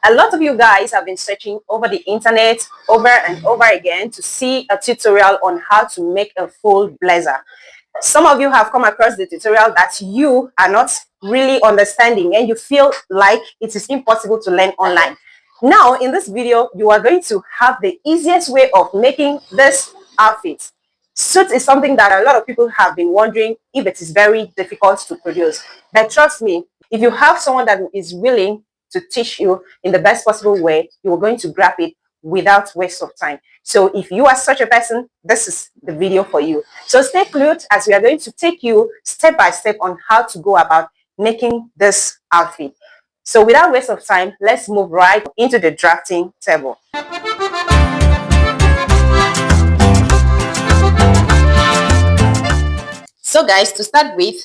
A lot of you guys have been searching over the internet over and over again to see a tutorial on how to make a full blazer. Some of you have come across the tutorial that you are not really understanding and you feel like it is impossible to learn online. Now, in this video, you are going to have the easiest way of making this outfit. Suit is something that a lot of people have been wondering if it is very difficult to produce. But trust me, if you have someone that is willing to teach you in the best possible way, you are going to grab it without waste of time. So if you are such a person, this is the video for you. So stay glued as we are going to take you step by step on how to go about making this outfit. So without waste of time, let's move right into the drafting table. So guys, to start with,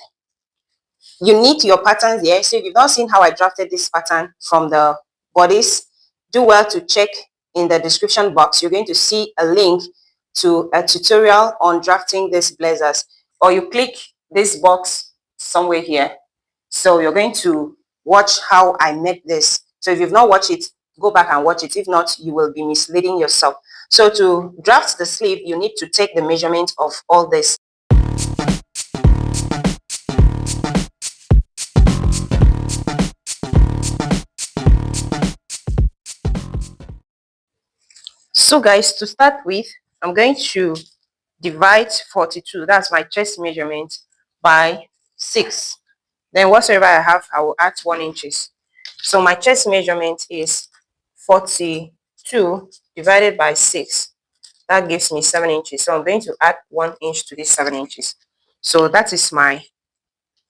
you need your patterns here. So if you've not seen how I drafted this pattern from the bodice, do well to check in the description box. You're going to see a link to a tutorial on drafting these blazers, or you click this box somewhere here. So you're going to watch how I make this. So if you've not watched it, go back and watch it. If not, you will be misleading yourself. So to draft the sleeve, you need to take the measurement of all this. So guys, to start with, I'm going to divide 42, that's my chest measurement, by 6. Then whatsoever I have, I will add 1 inches. So my chest measurement is 42 divided by 6. That gives me 7 inches. So I'm going to add 1 inch to this 7 inches. So that is my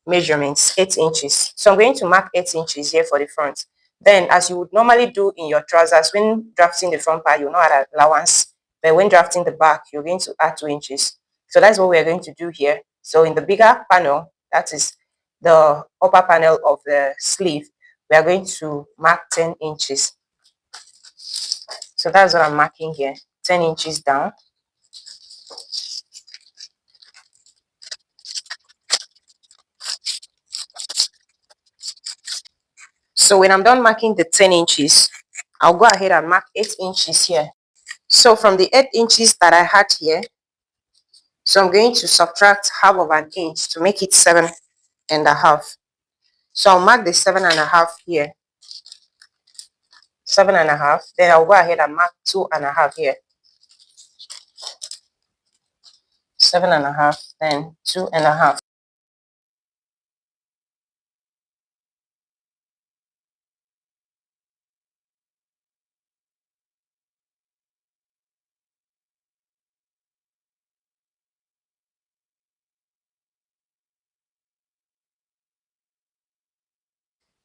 measurements, 8 inches. So I'm going to mark 8 inches here for the front. Then, as you would normally do in your trousers, when drafting the front part, you'll not add allowance. But when drafting the back, you're going to add 2 inches. So that's what we're going to do here. So in the bigger panel, that is the upper panel of the sleeve, we are going to mark 10 inches. So that's what I'm marking here, 10 inches down. So when I'm done marking the 10 inches, I'll go ahead and mark 8 inches here. So from the 8 inches that I had here, so I'm going to subtract half of an inch to make it 7.5. So I'll mark the 7.5 here. 7.5. Then I'll go ahead and mark 2.5 here. 7.5, then 2.5.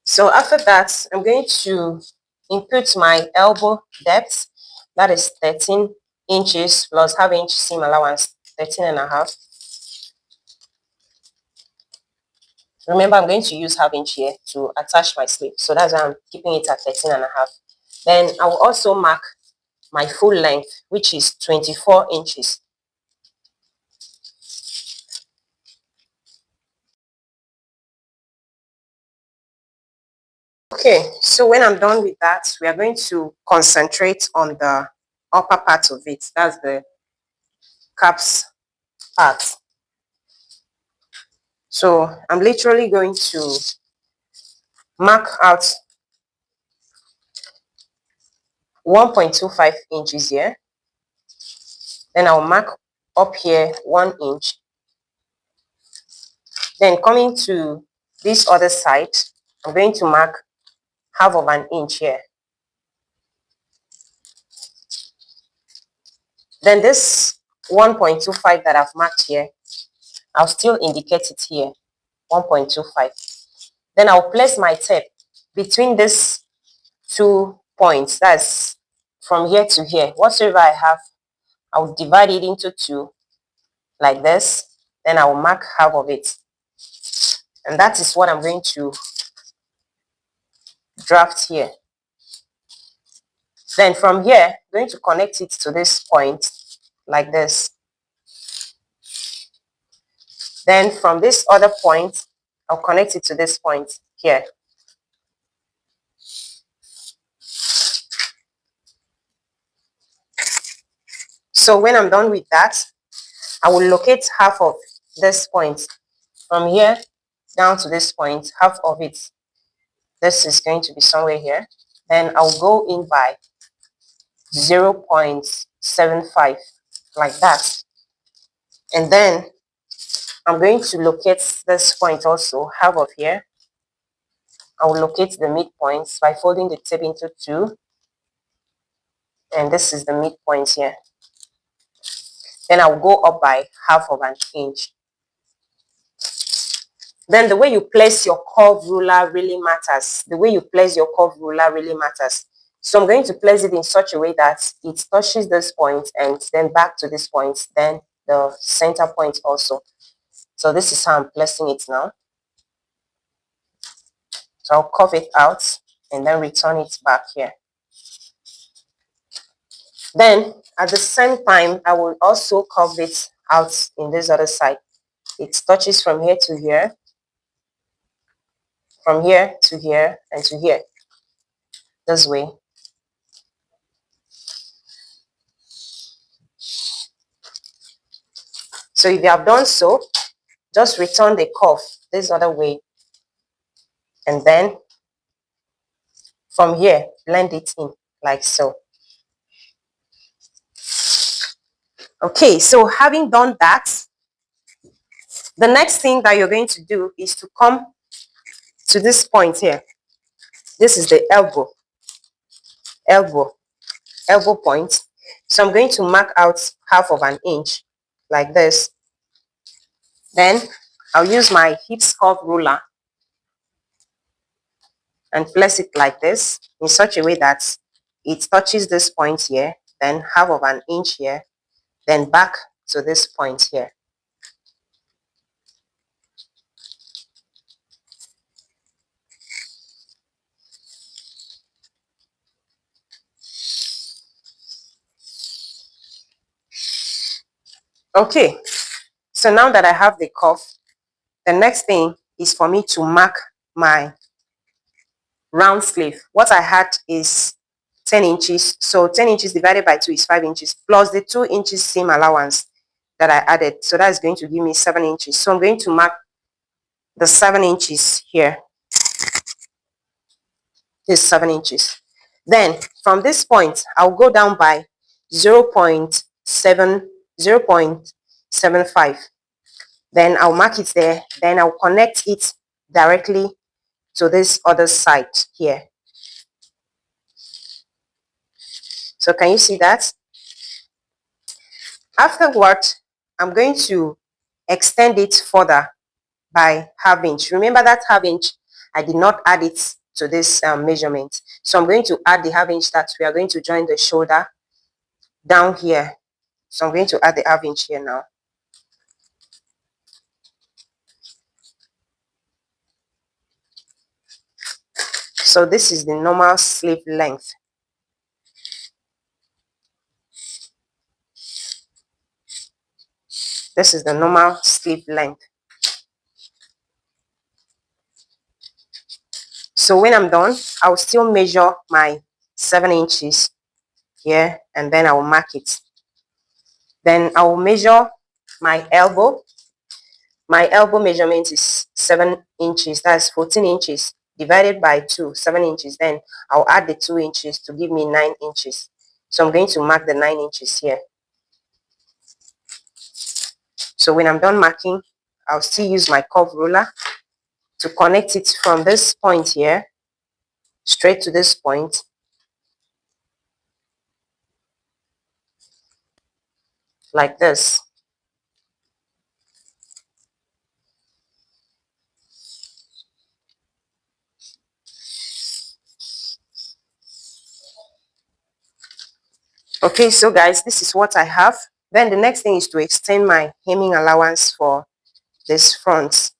So after that, I'm going to input my elbow depth. That is 13 inches plus half inch seam allowance, 13.5. Remember, I'm going to use half inch here to attach my sleeve. So that's why I'm keeping it at 13.5. Then I will also mark my full length, which is 24 inches. Okay, so when I'm done with that, we are going to concentrate on the upper part of it. That's the caps part. So I'm literally going to mark out 1.25 inches here. Then I'll mark up here 1 inch. Then coming to this other side, I'm going to mark half of an inch here. Then this 1.25 that I've marked here, I'll still indicate it here, 1.25. Then I'll place my tape between these 2 points. That's from here to here. Whatsoever I have, I'll divide it into 2 like this. Then I'll mark half of it. And that is what I'm going to draft here. Then from here, I'm going to connect it to this point like this. Then from this other point, I'll connect it to this point here. So when I'm done with that, I will locate half of this point from here down to this point, half of it. This is going to be somewhere here. Then I'll go in by 0.75 like that. And then I'm going to locate this point also, half of here. I will locate the midpoints by folding the tape into two. And this is the midpoint here. Then I'll go up by half of an inch. Then the way you place your curve ruler really matters. The way you place your curve ruler really matters. So I'm going to place it in such a way that it touches this point and then back to this point, then the center point also. So this is how I'm placing it now. So I'll curve it out and then return it back here. Then at the same time, I will also curve it out in this other side. It touches from here to here, from here to here, and to here. This way. So if you have done so, just return the curve this other way. And then from here, blend it in like so. Okay, so having done that, the next thing that you're going to do is to come to this point here. This is the elbow point. So I'm going to mark out half of an inch like this. Then I'll use my hip curve ruler and place it like this in such a way that it touches this point here, then half of an inch here, then back to this point here. Okay, so now that I have the curve, the next thing is for me to mark my round sleeve. What I had is 10 inches. So 10 inches divided by 2 is 5 inches plus the 2 inches seam allowance that I added. So that's going to give me 7 inches. So I'm going to mark the 7 inches here. This is 7 inches. Then from this point, I'll go down by 0.75. Then I'll mark it there. Then I'll connect it directly to this other side here. So can you see that? Afterwards, I'm going to extend it further by ½ inch. Remember that ½ inch, I did not add it to this measurement. So I'm going to add the ½ inch that we are going to join the shoulder down here. So I'm going to add the ½ inch here now. So this is the normal sleeve length. This is the normal sleeve length. So when I'm done, I'll still measure my 7 inches here and then I will mark it. Then I will measure my elbow. My elbow measurement is 7 inches. That's 14 inches divided by 2, 7 inches. Then I'll add the 2 inches to give me 9 inches. So I'm going to mark the 9 inches here. So when I'm done marking, I'll still use my curve ruler to connect it from this point here straight to this point. Like this. Okay, so guys, this is what I have. Then the next thing is to extend my hemming allowance for this front.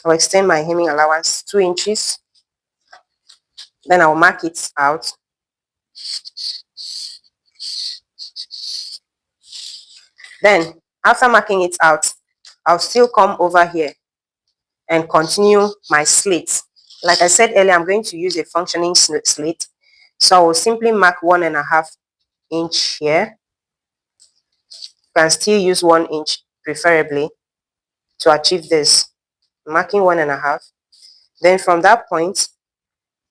I'll extend my hemming allowance 2 inches. Then I'll mark it out. Then after marking it out, I'll still come over here and continue my slit. Like I said earlier, I'm going to use a functioning slit. So I will simply mark 1.5 inch here. You can still use 1 inch preferably to achieve this. Marking 1.5. Then from that point,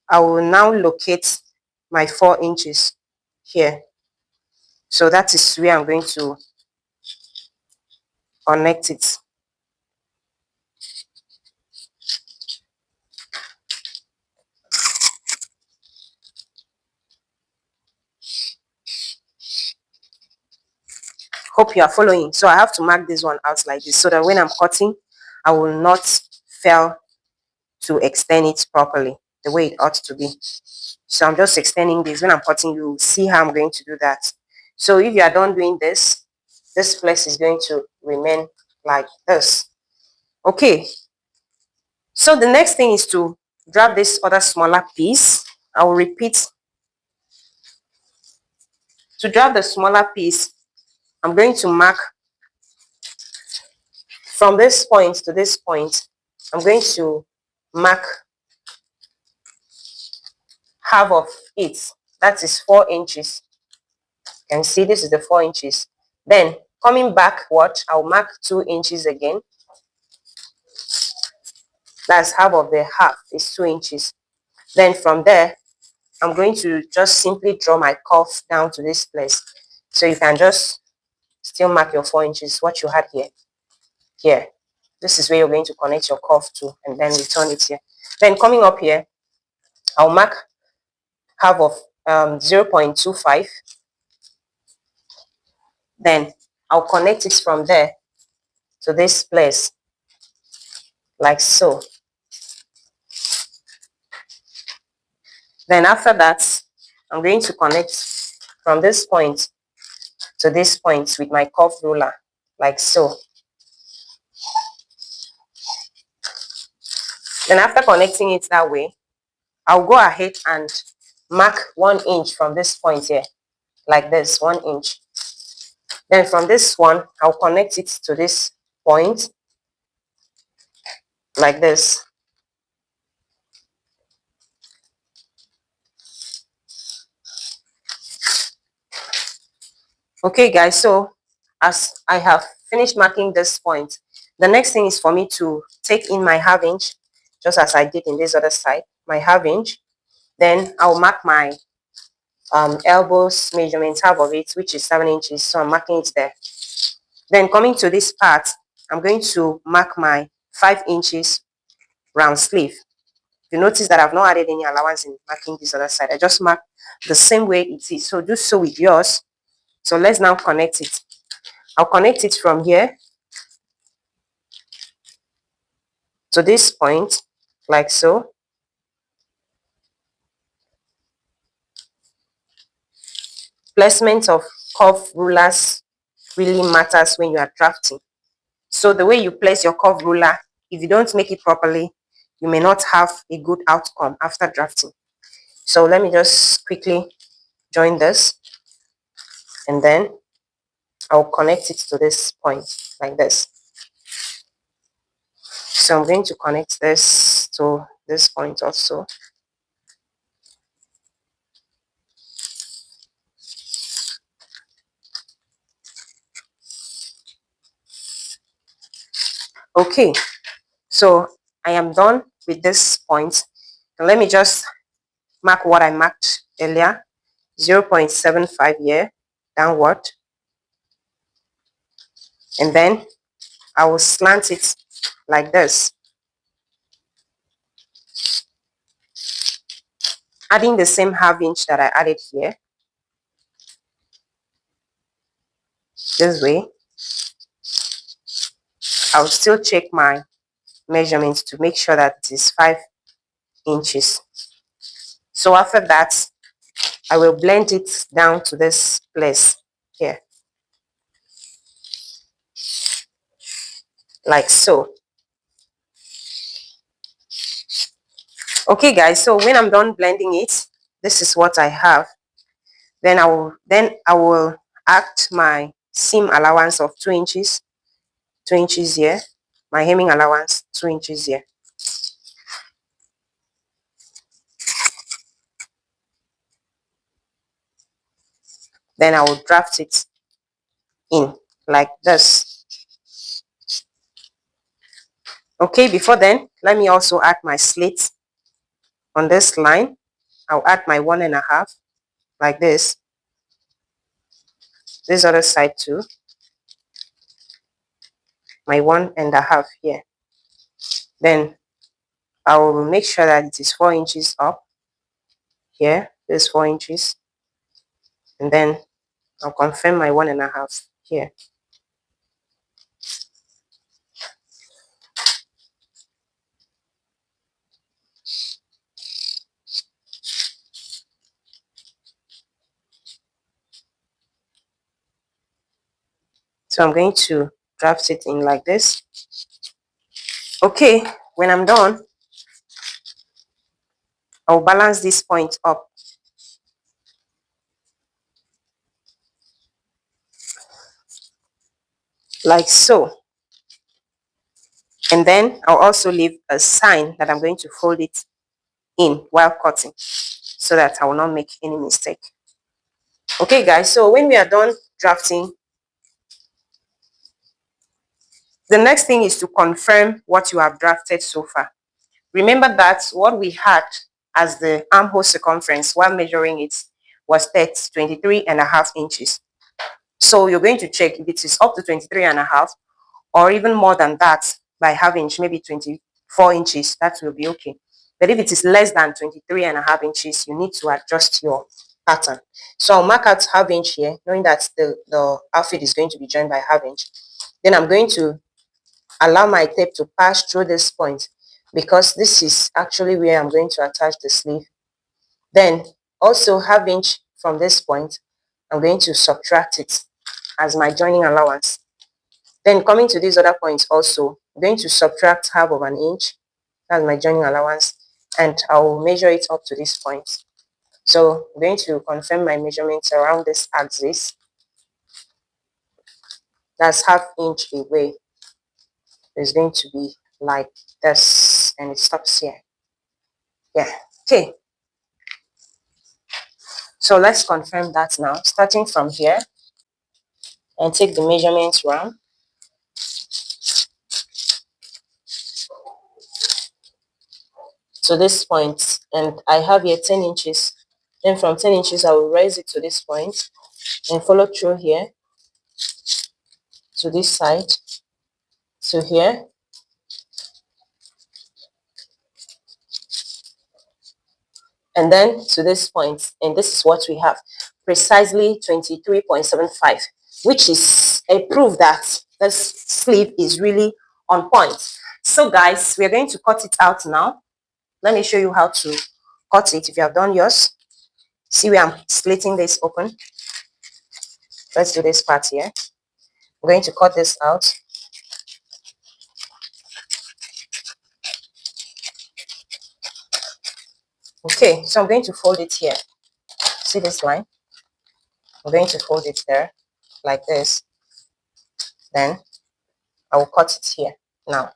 I will now locate my 4 inches here. So that is where I'm going to connect it. Hope you are following. So I have to mark this one out like this so that when I'm cutting, I will not fail to extend it properly the way it ought to be. So I'm just extending this. When I'm cutting, you see how I'm going to do that. So if you are done doing this, this place is going to remain like this. Okay. So the next thing is to grab this other smaller piece. I will repeat. To grab the smaller piece, I'm going to mark from this point to this point. I'm going to mark half of it. That is 4 inches. You can see this is the 4 inches. Then coming backward, I'll mark 2 inches again. That's half of the half is 2 inches. Then from there, I'm going to just simply draw my curve down to this place. So you can just still mark your 4 inches, what you had here. Here. This is where you're going to connect your curve to and then return it here. Then coming up here, I'll mark half of 0.25. Then I'll connect it from there to this place, like so. Then after that, I'm going to connect from this point to this point with my curve ruler, like so. Then after connecting it that way, I'll go ahead and mark 1 inch from this point here, like this, 1 inch. Then from this one, I'll connect it to this point, like this. Okay guys, so as I have finished marking this point, the next thing is for me to take in my half inch, just as I did in this other side, my half inch. Then I'll mark my elbows measurement, half of it, which is 7 inches. So I'm marking it there. Then coming to this part, I'm going to mark my 5 inches round sleeve. You notice that I've not added any allowance in marking this other side. I just mark the same way it is. So do so with yours. So let's now connect it. I'll connect it from here to this point, like so. Placement of curve rulers really matters when you are drafting. So the way you place your curve ruler, if you don't make it properly, you may not have a good outcome after drafting. So let me just quickly join this, and then I'll connect it to this point, like this. So I'm going to connect this to this point also. Okay, so I am done with this point. And let me just mark what I marked earlier, 0.75 here, downward. And then I will slant it like this, adding the same half inch that I added here, this way. I'll still check my measurements to make sure that it is 5 inches. So after that, I will blend it down to this place here, like so. Okay guys, so when I'm done blending it, this is what I have. Then I will act my seam allowance of 2 inches, 2 inches here, my hemming allowance 2 inches here. Then I will draft it in like this. Okay, before then, let me also add my slit on this line. I'll add my 1.5 like this other side too, my 1.5 here. Then I will make sure that it is 4 inches up here. This 4 inches, and then I'll confirm my 1.5 here. So I'm going to draft it in like this. Okay, when I'm done, I'll balance this point up like so. And then I'll also leave a sign that I'm going to fold it in while cutting so that I will not make any mistake. Okay guys, so when we are done drafting, the next thing is to confirm what you have drafted so far. Remember that what we had as the armhole circumference while measuring it was 23.5 inches. So you're going to check if it is up to 23.5 or even more than that by half inch, maybe 24 inches, that will be okay. But if it is less than 23.5 inches, you need to adjust your pattern. So I'll mark out half inch here, knowing that the outfit is going to be joined by half inch. Then I'm going to allow my tape to pass through this point because this is actually where I'm going to attach the sleeve. Then also half inch from this point, I'm going to subtract it as my joining allowance. Then coming to these other points also, I'm going to subtract half of an inch, that's my joining allowance, and I'll measure it up to this point. So I'm going to confirm my measurements around this axis. That's half inch away. It's going to be like this, and it stops here. Yeah, okay. So let's confirm that now, starting from here, and take the measurements round. To this point, and I have here 10 inches. Then from 10 inches, I will raise it to this point and follow through here to this side, to here, and then to this point. And this is what we have, precisely 23.75, which is a proof that this sleeve is really on point. So guys, we are going to cut it out now. Let me show you how to cut it if you have done yours. See where I'm slitting this open. Let's do this part here. I'm going to cut this out. Okay, so I'm going to fold it here. See this line? I'm going to fold it there like this. Then I will cut it here now.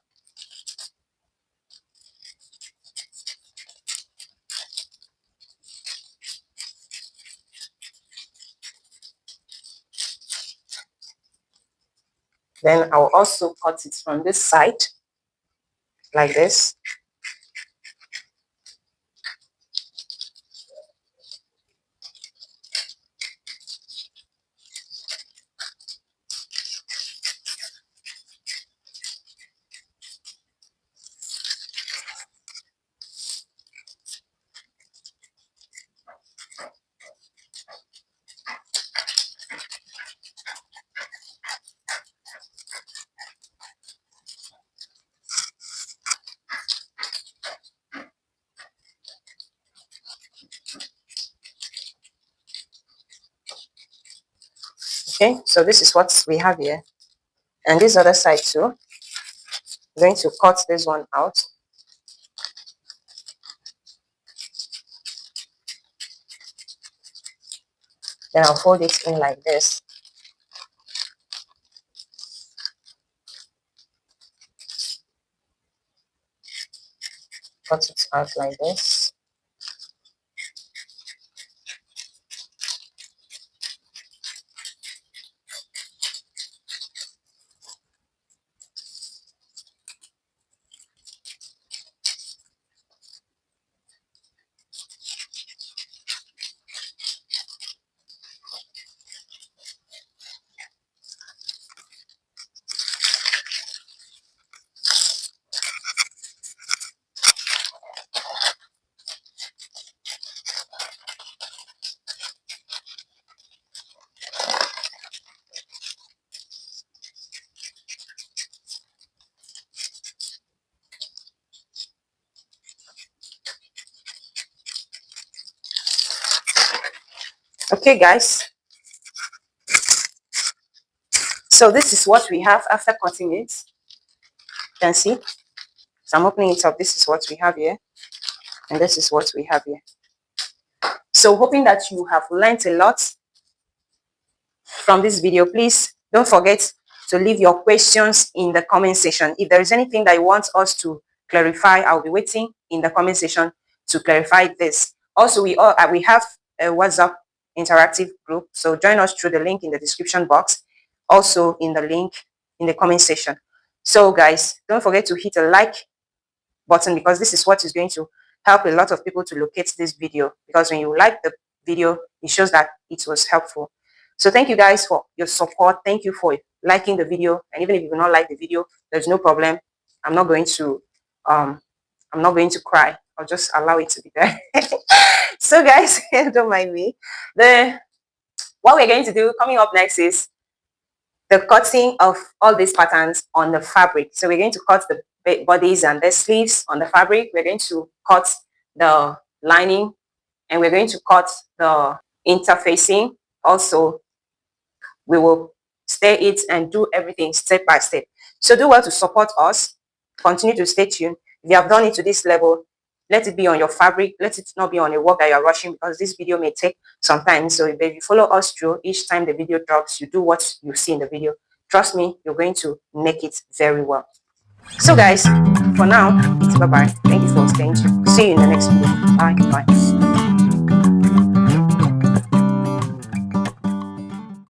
Then I will also cut it from this side like this. Okay, so this is what we have here. And this other side too. I'm going to cut this one out. Then I'll fold it in like this. Cut it out like this. Okay, guys, so this is what we have after cutting it. You can see, so I'm opening it up. This is what we have here, and this is what we have here. So hoping that you have learned a lot from this video. Please don't forget to leave your questions in the comment section. If there is anything that you want us to clarify, I'll be waiting in the comment section to clarify this. Also, we have a WhatsApp interactive group, so join us through the link in the description box, also in the link in the comment section. So guys, don't forget to hit a like button, because this is what is going to help a lot of people to locate this video, because when you like the video, it shows that it was helpful. So thank you guys for your support. Thank you for liking the video, and even if you do not like the video, there's no problem. I'm not going to cry. I'll just allow it to be there. So guys, don't mind me. What we're going to do coming up next is the cutting of all these patterns on the fabric. So we're going to cut the bodies and the sleeves on the fabric. We're going to cut the lining, and we're going to cut the interfacing. Also, we will stay it and do everything step by step. So do well to support us. Continue to stay tuned. If you have done it to this level, let it be on your fabric. Let it not be on a work that you're rushing, because this video may take some time. So if you follow us through each time the video drops, you do what you see in the video, trust me, you're going to make it very well. So guys, for now, it's bye-bye. Thank you for staying tuned. See you in the next video. Bye.